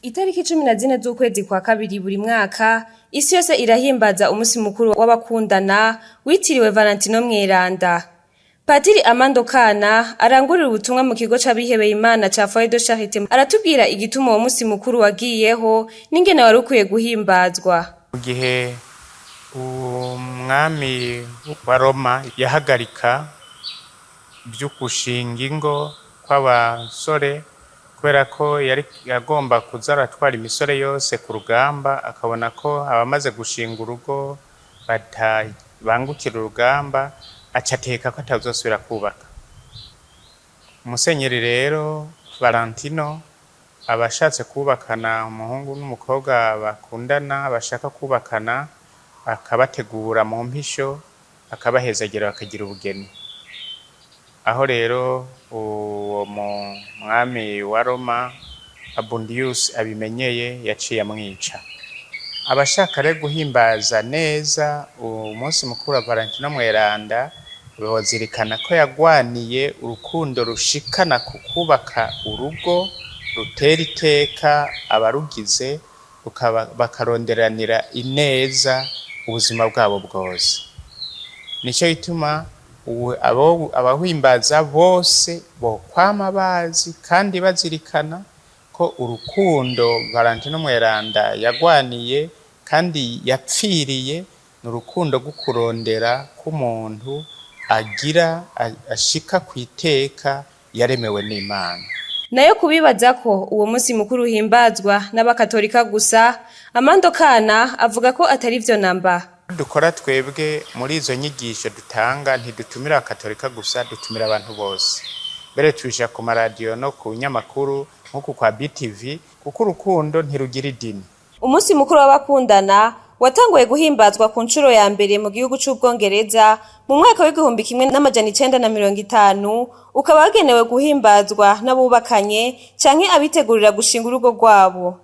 Itariki 14 z'ukwezi kwa kabiri buri mwaka, isi yose irahimbaza umusi mukuru w'abakundana witiriwe Valentino mweranda. Patiri Amando KANA arangurira ubutumwa mu kigo c'abihebeye Imana ca Foyer de Charité, aratubwira igituma uwo musi mukuru wagiyeho n'ingene wari ukwiye guhimbazwa. Mu gihe umwami wa Roma yahagarika vyo gushinga ingo kw'abasore kubera ko yari yagomba kuza aratwara imisore yose ku rugamba, akabona ko abamaze gushinga urugo bangukira urugamba, aca ateka ko atazosubira kubaka. Musenyeri rero Valentino abashatse kubakana, umuhungu n'umukobwa bakundana bashaka kubakana, akabategura mu mpisho, akabahezagira bakagira ubugeni. Aho rero uwo mwami wa Roma Abundius abimenyeye yaciye amwica. Abashaka rero guhimbaza neza umunsi mukuru wa Valentino mweranda, bozirikana ko yagwaniye urukundo rushikana ku kubaka urugo rutera iteka abarugize, bakaronderanira ineza ubuzima bwabo bwose. Nico gituma abahimbaza bose bokwama bazi kandi bazirikana ko urukundo Valentino mweranda yagwaniye kandi yapfiriye n'urukundo rwo kurondera k'umuntu agira ashika kwiteka yaremewe n'Imana. Nayo kubibaza ko uwo musi mukuru uhimbazwa n'abakatolika gusa, Amando KANA avuga ko atari vyo namba. Dukora twebwe muri izo nyigisho dutanga, ntidutumira abakatolika gusa, dutumira abantu bose. Mbere tubisha ku maradiyo no ku nyamakuru nkuko kwa BTV, kuko urukundo ntirugira idini. Umusi mukuru w'abakundana watanguye guhimbazwa ku ncuro ya mbere mu gihugu c'Ubwongereza mu mwaka w'1950, ukaba wagenewe guhimbazwa n'abubakanye canke abitegurira gushinga urugo rwabo.